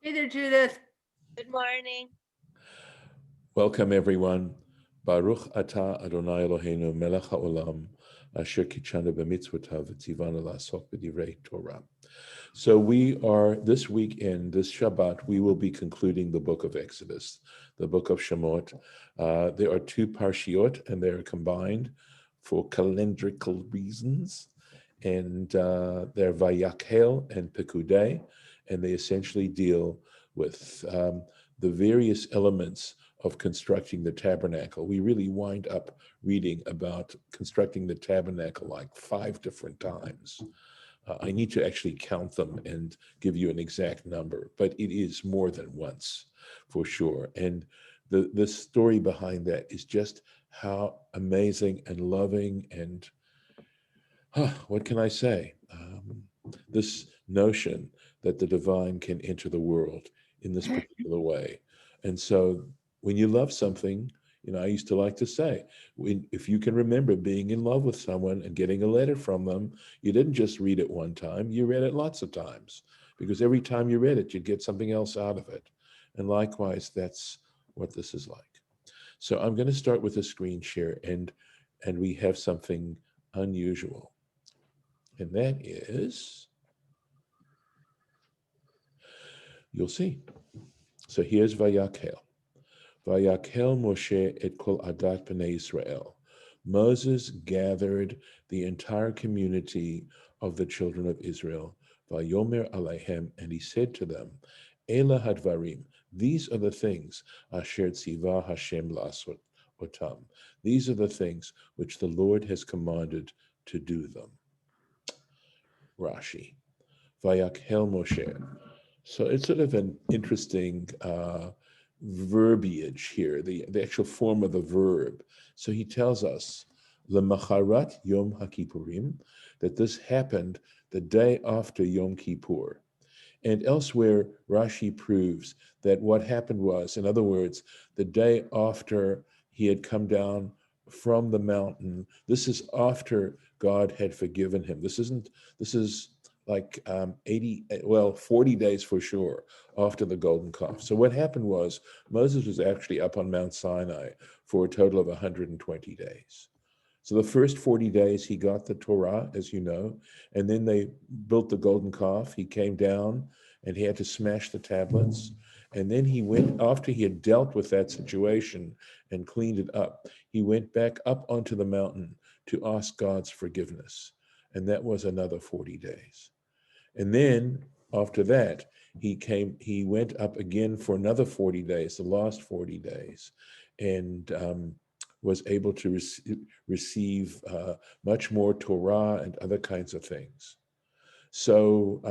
Hey there, Judith. Good morning. Welcome, everyone. Baruch atah Adonai Eloheinu melech haolam asher kitshanu b'mitzvotav v'tzivanu la'asok b'divrei Torah. So we are, this weekend, this Shabbat, we will be concluding the book of Exodus, the book of Shemot. There are two parshiot, and they're combined for calendrical reasons. And they're vaYak'hel and Pekudei, and they essentially deal with the various elements of constructing the tabernacle. We really wind up reading about constructing the tabernacle like 5 different times. I need to actually count them and give you an exact number, but it is more than once for sure. And the story behind that is just how amazing and loving and what can I say? This notion that the divine can enter the world in this particular way. And so when you love something, I used to like to say, if you can remember being in love with someone and getting a letter from them, you didn't just read it one time, you read it lots of times, because every time you read it, you'd get something else out of it. And likewise, that's what this is like. So I'm going to start with a screen share, and we have something unusual. And that is, you'll see. So here's vaYak'hel. vaYak'hel Moshe et kol adat b'nei Israel. Moses gathered the entire community of the children of Israel. Vayomer aleihem, and he said to them, Ela hadvarim, these are the things, asher tzivah Hashem la'asot otam. These are the things which the Lord has commanded to do them. Rashi. vaYak'hel Moshe. So it's sort of an interesting verbiage here, the actual form of the verb. So he tells us, Lemacharat Yom HaKippurim, that this happened the day after Yom Kippur. And elsewhere, Rashi proves that what happened was, in other words, the day after he had come down from the mountain, this is after God had forgiven him. This is like 40 days for sure after the golden calf. So what happened was Moses was actually up on Mount Sinai for a total of 120 days. So the first 40 days he got the Torah, as you know, and then they built the golden calf. He came down and he had to smash the tablets. And then he went, after he had dealt with that situation and cleaned it up, he went back up onto the mountain to ask God's forgiveness. And that was another 40 days. And then after that, he went up again for another 40 days, the last 40 days, and was able to receive much more Torah and other kinds of things. So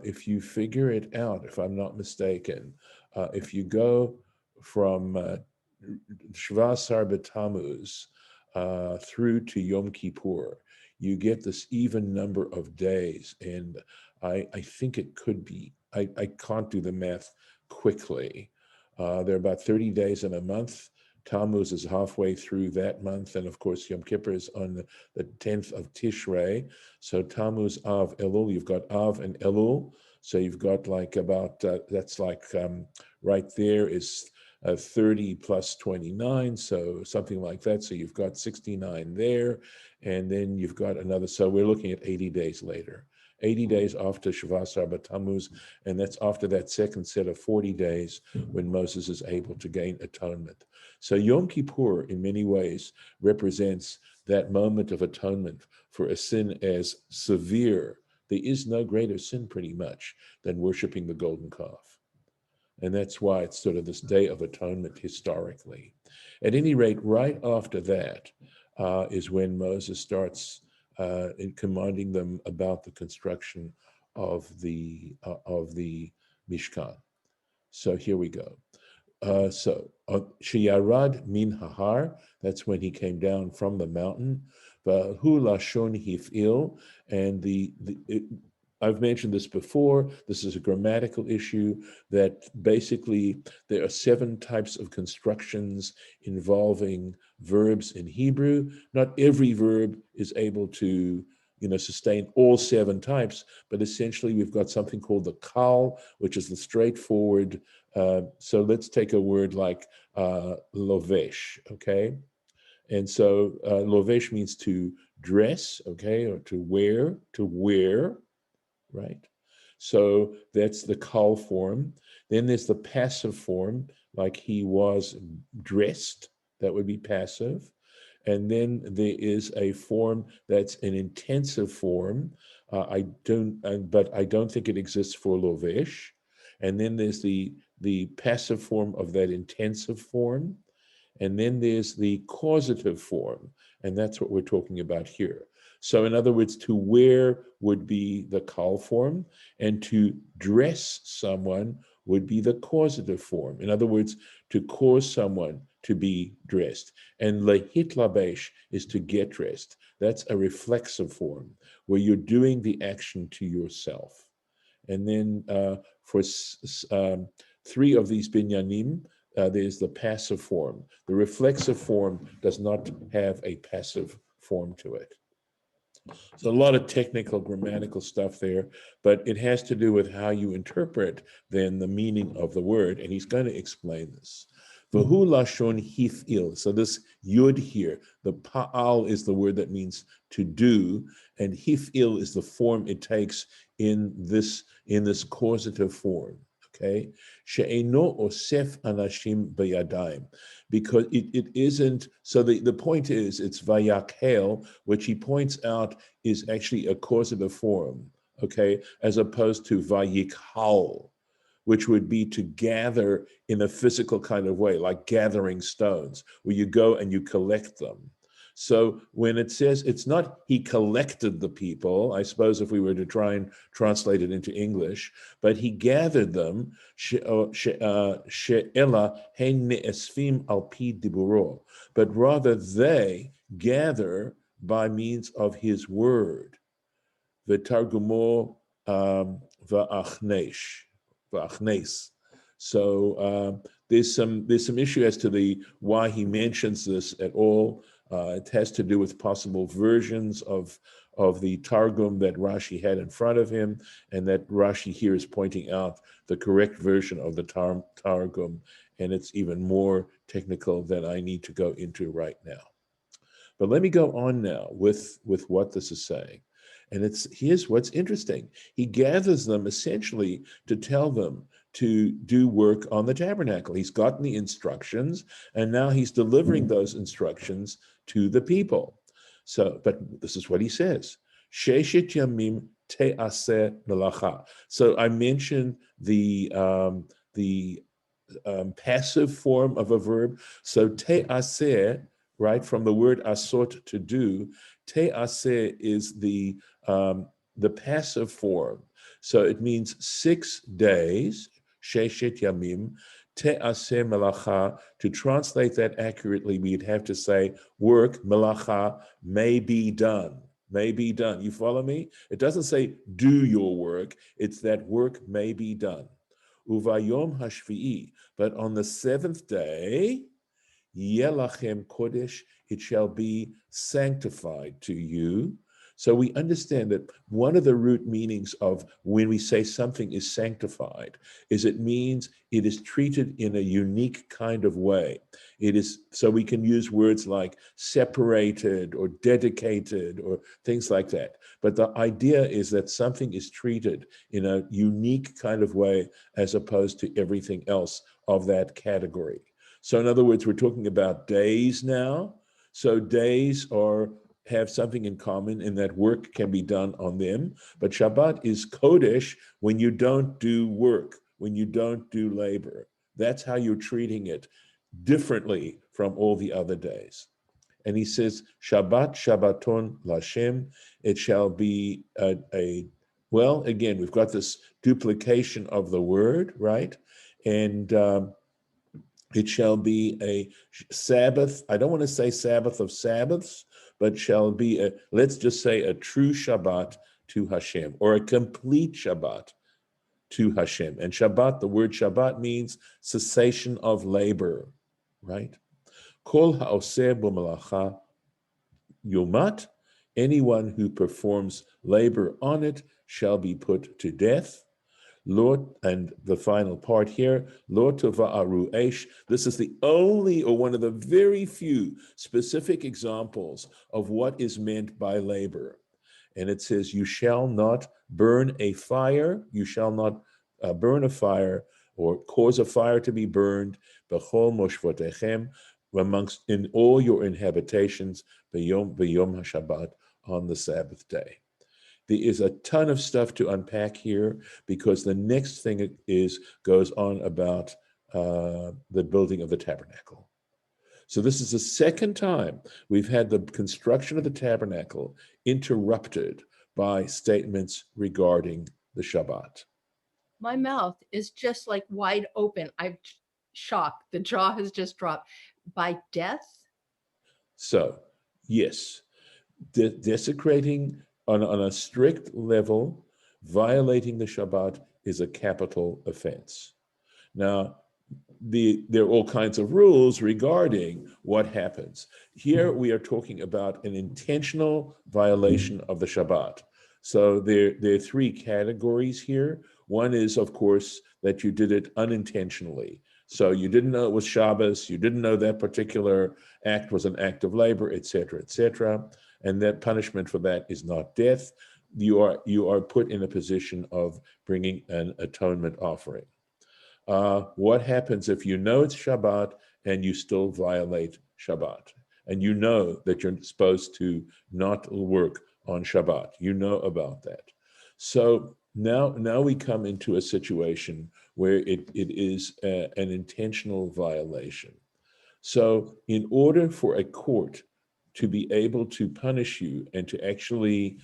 if you figure it out, if I'm not mistaken, if you go from Shvasar B'Tammuz through to Yom Kippur, you get this even number of days. And I think it could be, I can't do the math quickly. There are about 30 days in a month. Tammuz is halfway through that month. And of course, Yom Kippur is on the 10th of Tishrei. So Tammuz, Av, Elul, you've got Av and Elul. So you've got like about, that's like right there is 30 plus 29, so something like that. So you've got 69 there, and then you've got another, so we're looking at 80 days later. 80 days after Shavasar B'Tammuz, and that's after that second set of 40 days when Moses is able to gain atonement. So Yom Kippur, in many ways, represents that moment of atonement for a sin as severe. There is no greater sin, pretty much, than worshiping the golden calf. And that's why it's sort of this day of atonement historically. At any rate, right after that is when Moses starts in commanding them about the construction of the Mishkan. So here we go. Sheyarad min hahar, that's when he came down from the mountain. Hu lashon hif'il, and I've mentioned this before. This is a grammatical issue that basically there are 7 types of constructions involving verbs in Hebrew. Not every verb is able to sustain all 7 types, but essentially we've got something called the kal, which is the straightforward. So let's take a word like lovesh, okay? And so lovesh means to dress, okay, or to wear, right? So that's the kal form. Then there's the passive form, like he was dressed, that would be passive. And then there is a form that's an intensive form. But I don't think it exists for lovesh. And then there's the passive form of that intensive form. And then there's the causative form, and that's what we're talking about here. So in other words, to wear would be the kal form, and to dress someone would be the causative form. In other words, to cause someone to be dressed. And lehitlabesh is to get dressed. That's a reflexive form, where you're doing the action to yourself. And then for 3 of these binyanim, there's the passive form. The reflexive form does not have a passive form to it. So a lot of technical grammatical stuff there, but it has to do with how you interpret then the meaning of the word, and he's going to explain this. V'hu lashon hif'il. So this yud here, the pa'al is the word that means to do, and hif'il is the form it takes in this causative form. Okay, she'eno osef anashim b'yadayim, because it isn't. So the point is, it's vaYak'hel, which he points out is actually a causative form. Okay, as opposed to vaYak'hel, which would be to gather in a physical kind of way, like gathering stones, where you go and you collect them. So when it says, it's not he collected the people, I suppose if we were to try and translate it into English, but he gathered them, but rather they gather by means of his word. V'targumo v'achnes. So there's some issue as to why he mentions this at all. It has to do with possible versions of the Targum that Rashi had in front of him, and that Rashi here is pointing out the correct version of the Targum, and it's even more technical than I need to go into right now. But let me go on now with what this is saying. And here's what's interesting. He gathers them essentially to tell them to do work on the tabernacle. He's gotten the instructions, and now he's delivering those instructions to the people. So, but this is what he says. Sheshet yamim te'aseh melacha. So I mentioned the passive form of a verb. So te'aseh, right, from the word asot, to do, te'aseh is the passive form. So it means 6 days, sheshet yamim, te'aseh melacha. To translate that accurately, we'd have to say work, melacha, may be done. May be done. You follow me? It doesn't say do your work. It's that work may be done. Uvayom hashvi'i. But on the 7th day, Yelachem Kodesh, it shall be sanctified to you. So we understand that one of the root meanings of when we say something is sanctified is it means it is treated in a unique kind of way. It is, so we can use words like separated or dedicated or things like that. But the idea is that something is treated in a unique kind of way as opposed to everything else of that category. So in other words, we're talking about days now. So days have something in common in that work can be done on them. But Shabbat is Kodesh when you don't do work, when you don't do labor. That's how you're treating it differently from all the other days. And he says, Shabbat, Shabbaton, Lashem, it shall be well, again, we've got this duplication of the word, right? And it shall be a Sabbath. I don't want to say Sabbath of Sabbaths, but shall be let's just say a true Shabbat to Hashem, or a complete Shabbat to Hashem. And Shabbat, the word Shabbat means cessation of labor, right? Kol ha'oseh b'melacha yumat, Anyone who performs labor on it shall be put to death. Lord, and the final part here, Lord tova'aru esh. This is the only or one of the very few specific examples of what is meant by labor. And it says, you shall not burn a fire, you shall not burn a fire or cause a fire to be burned, b'chol moshvotechem, amongst in all your inhabitations, b'yom HaShabbat, on the Sabbath day. There is a ton of stuff to unpack here because the next thing goes on about the building of the tabernacle. So this is the second time we've had the construction of the tabernacle interrupted by statements regarding the Shabbat. My mouth is just like wide open. I'm shocked. The jaw has just dropped. By death? So, yes, desecrating on a strict level, violating the Shabbat is a capital offense. Now, there are all kinds of rules regarding what happens. Here we are talking about an intentional violation of the Shabbat. So there are three categories here. One is, of course, that you did it unintentionally. So you didn't know it was Shabbos, you didn't know that particular act was an act of labor, et cetera, and that punishment for that is not death. You are put in a position of bringing an atonement offering. What happens if you know it's Shabbat and you still violate Shabbat? And you know that you're supposed to not work on Shabbat. You know about that. So now we come into a situation where it is an intentional violation. So in order for a court to be able to punish you and to actually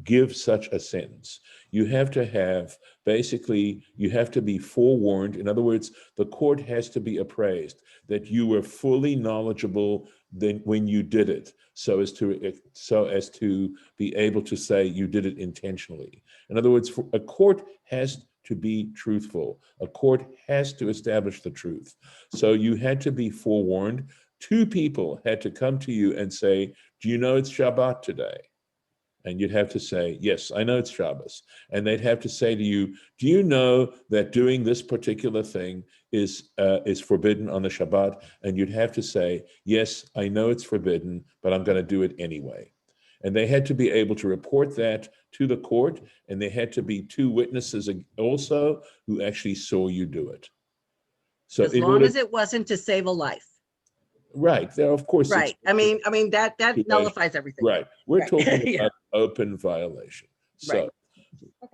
give such a sentence, you have to be forewarned. In other words, the court has to be appraised that you were fully knowledgeable when you did it, so as to be able to say you did it intentionally. In other words, a court has to be truthful. A court has to establish the truth. So you had to be forewarned. Two people had to come to you and say, do you know it's Shabbat today? And you'd have to say, yes, I know it's Shabbos. And they'd have to say to you, do you know that doing this particular thing is forbidden on the Shabbat? And you'd have to say, yes, I know it's forbidden, but I'm going to do it anyway. And they had to be able to report that to the court, and there had to be two witnesses also who actually saw you do it. So as long as it wasn't to save a life. Right. There, of course. Right. I mean that nullifies everything. Right. We're talking about open violation. So,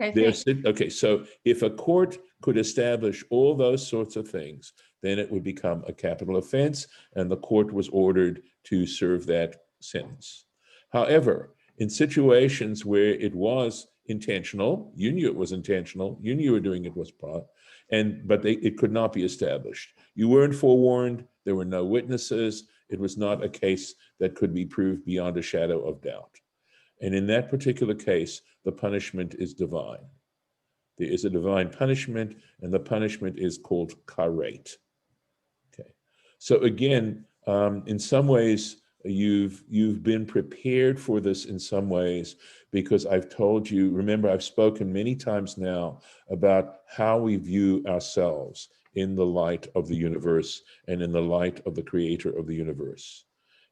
Okay. So if a court could establish all those sorts of things, then it would become a capital offense, and the court was ordered to serve that sentence. However, in situations where it was intentional, you knew it was intentional, you knew you were doing it was but it could not be established. You weren't forewarned. There were no witnesses. It was not a case that could be proved beyond a shadow of doubt. And in that particular case, the punishment is divine. There is a divine punishment, and the punishment is called karet. Okay. So again, in some ways, you've been prepared for this in some ways, because I've told you, remember, I've spoken many times now about how we view ourselves in the light of the universe and in the light of the creator of the universe.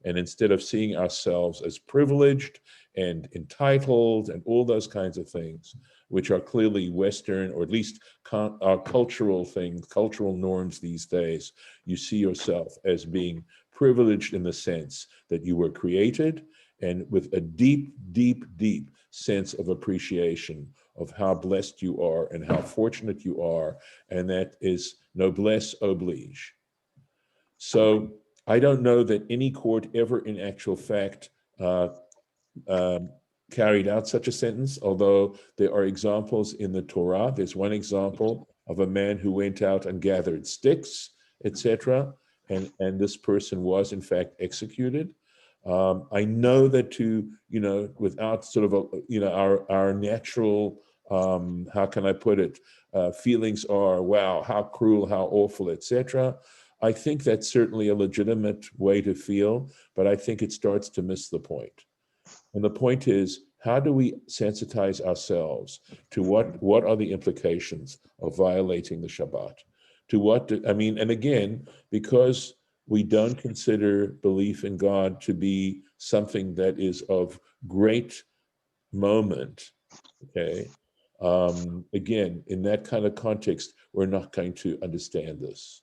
And instead of seeing ourselves as privileged and entitled and all those kinds of things, which are clearly Western, or at least our cultural things, cultural norms these days, you see yourself as being privileged in the sense that you were created, and with a deep, deep, deep sense of appreciation of how blessed you are and how fortunate you are, and that is noblesse oblige. So I don't know that any court ever in actual fact carried out such a sentence, although there are examples in the Torah. There's one example of a man who went out and gathered sticks, etc., and this person was in fact executed. I know that without sort of our natural, how can I put it, feelings are, wow, how cruel, how awful, etc. I think that's certainly a legitimate way to feel, but I think it starts to miss the point. And the point is, how do we sensitize ourselves to what are the implications of violating the Shabbat? To what, and again, because we don't consider belief in God to be something that is of great moment, okay? Again, in that kind of context, we're not going to understand this.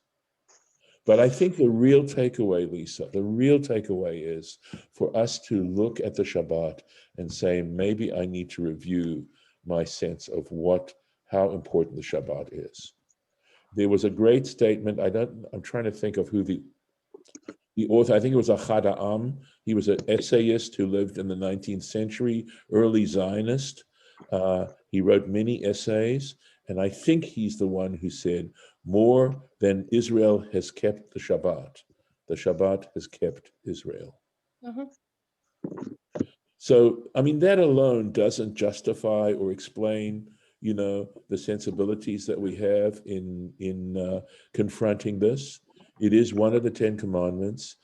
But I think the real takeaway, Lisa, the real takeaway is for us to look at the Shabbat and say, maybe I need to review my sense of how important the Shabbat is. There was a great statement. I'm trying to think of who the author, I think it was Ahad Ha'am. He was an essayist who lived in the 19th century, early Zionist. He wrote many essays, and I think he's the one who said, more than Israel has kept the Shabbat has kept Israel. Mhm. So, that alone doesn't justify or explain, the sensibilities that we have in confronting this. It is one of the 10 Commandments.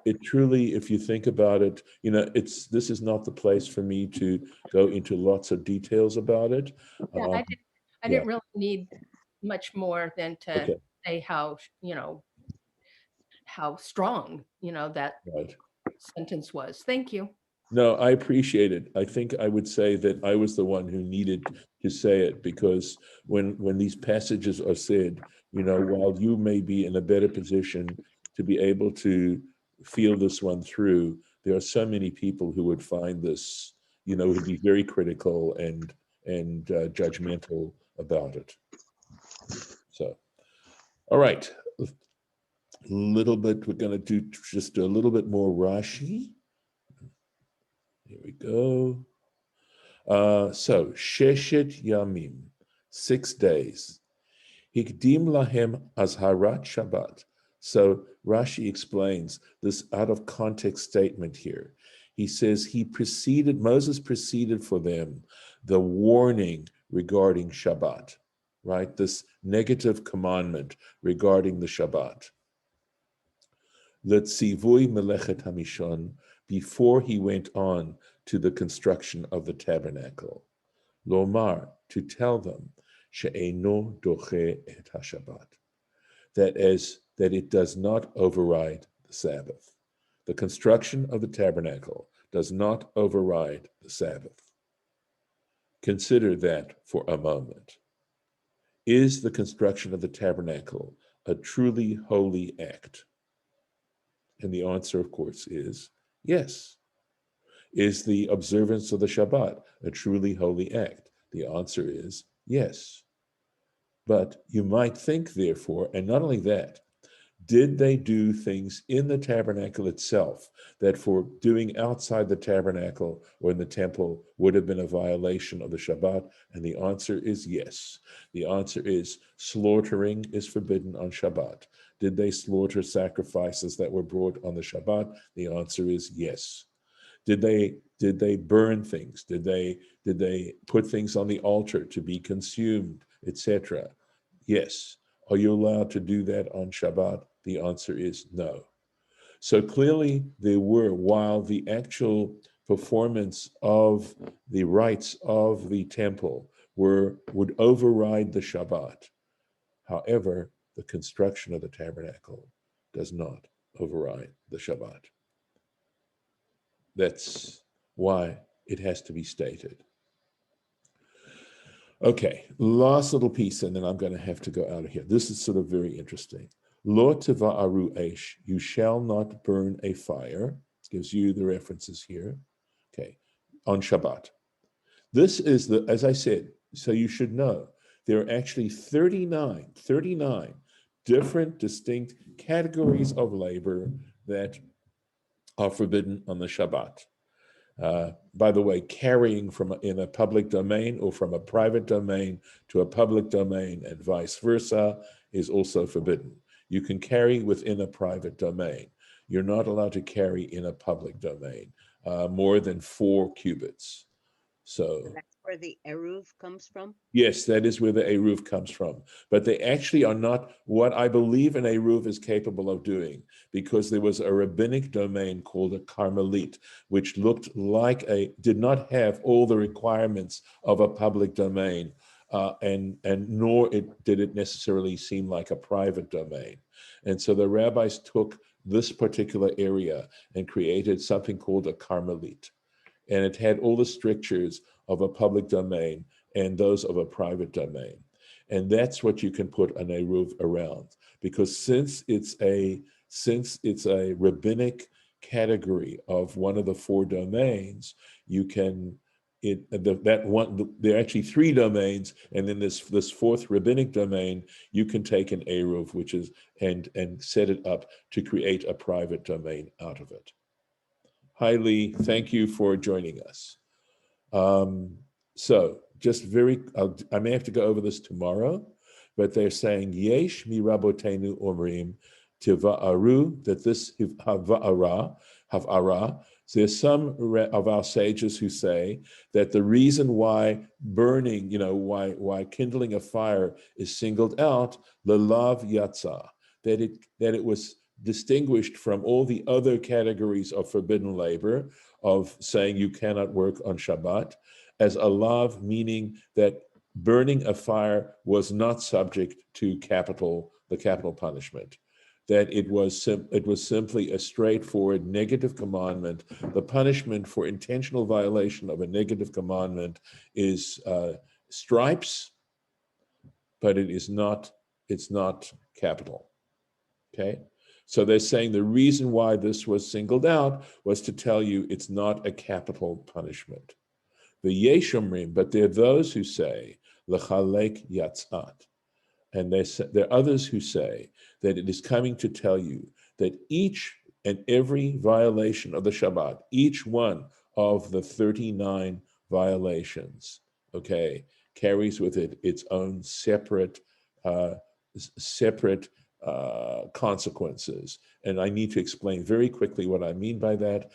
It truly, if you think about it, this is not the place for me to go into lots of details about it. Yeah, I Yeah. didn't really need much more than to Okay. say how, how strong, that Right. sentence was. Thank you. No, I appreciate it. I think I would say that I was the one who needed to say it, because when these passages are said, while you may be in a better position to be able to feel this one through, there are so many people who would find this, would be very critical and judgmental about it. So, all right, we're going to do just a little bit more Rashi. Here we go. So, Sheshet Yamim, 6 days. Hikdim lahem azharat Shabbat. So Rashi explains this out of context statement here. He says Moses preceded for them the warning regarding Shabbat, right? This negative commandment regarding the Shabbat. Letzivui melechet hamishon, before he went on to the construction of the tabernacle. Lomar, to tell them, she'eno doche et haShabbat, that it does not override the Sabbath. The construction of the tabernacle does not override the Sabbath. Consider that for a moment. Is the construction of the tabernacle a truly holy act? And the answer, of course, is yes. Is the observance of the Shabbat a truly holy act? The answer is yes. But you might think, therefore, and not only that, did they do things in the tabernacle itself that for doing outside the tabernacle or in the temple would have been a violation of the Shabbat? And the answer is yes. The answer is slaughtering is forbidden on Shabbat. Did they slaughter sacrifices that were brought on the Shabbat? The answer is yes. Did they burn things? Did they put things on the altar to be consumed, etc.? Yes. Are you allowed to do that on Shabbat? The answer is no. So clearly there were, while the actual performance of the rites of the temple would override the Shabbat. However, the construction of the tabernacle does not override the Shabbat. That's why it has to be stated. Okay, last little piece, and then I'm going to have to go out of here. This is sort of very interesting. Lo teva'aru esh, you shall not burn a fire. Gives you the references here. Okay, on Shabbat. This is as I said, so you should know, there are actually 39 different distinct categories of labor that are forbidden on the Shabbat. By the way, carrying in a public domain or from a private domain to a public domain and vice versa is also forbidden. You can carry within a private domain. You're not allowed to carry in a public domain more than 4 cubits. So, The next where the eruv comes from? Yes, that is where the eruv comes from. But they actually are not what I believe an eruv is capable of doing, because there was a rabbinic domain called a Carmelite, which looked like did not have all the requirements of a public domain, and nor did it necessarily seem like a private domain. And so the rabbis took this particular area and created something called a Carmelite. And it had all the strictures of a public domain and those of a private domain. And that's what you can put an eruv around, because since it's a rabbinic category of one of the four domains, you can there are actually three domains, and then this fourth rabbinic domain, you can take an eruv, which is and set it up to create a private domain out of it. Hi, Lee. Thank you for joining us. So just I may have to go over this tomorrow, but they're saying, Yesh mi rabotenu omrim tiva'aru, that this havara. So there's some of our sages who say that the reason why burning, why kindling a fire is singled out, lelav yatsa, that it was distinguished from all the other categories of forbidden labor, of saying you cannot work on Shabbat, as a lav, meaning that burning a fire was not subject to the capital punishment, that it was simply a straightforward negative commandment. The punishment for intentional violation of a negative commandment is stripes, but it's not capital. Okay. So they're saying the reason why this was singled out was to tell you it's not a capital punishment. The Yeshomrim, but there are those who say lechalek yatzat, and there are others who say that it is coming to tell you that each and every violation of the Shabbat, each one of the 39 violations, okay, carries with it its own separate consequences. And I need to explain very quickly what I mean by that.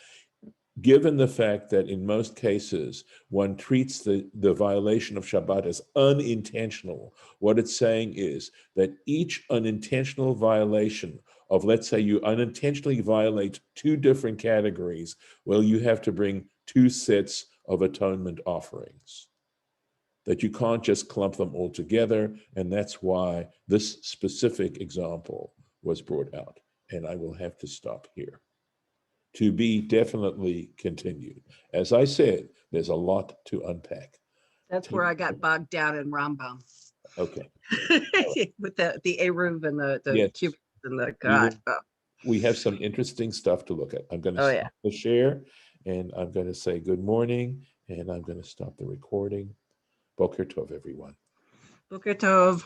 Given the fact that in most cases one treats the violation of Shabbat as unintentional, what it's saying is that each unintentional violation of, let's say you unintentionally violate two different categories, well, you have to bring two sets of atonement offerings, that you can't just clump them all together. And that's why this specific example was brought out. And I will have to stop here. To be definitely continued. As I said, there's a lot to unpack. That's where I got bogged down in Rambam. Okay. With the eruv and the Yes. cubits and the God. We have some interesting stuff to look at. I'm going to stop the share, and I'm going to say good morning, and I'm going to stop the recording. Boker Tov, everyone. Boker Tov.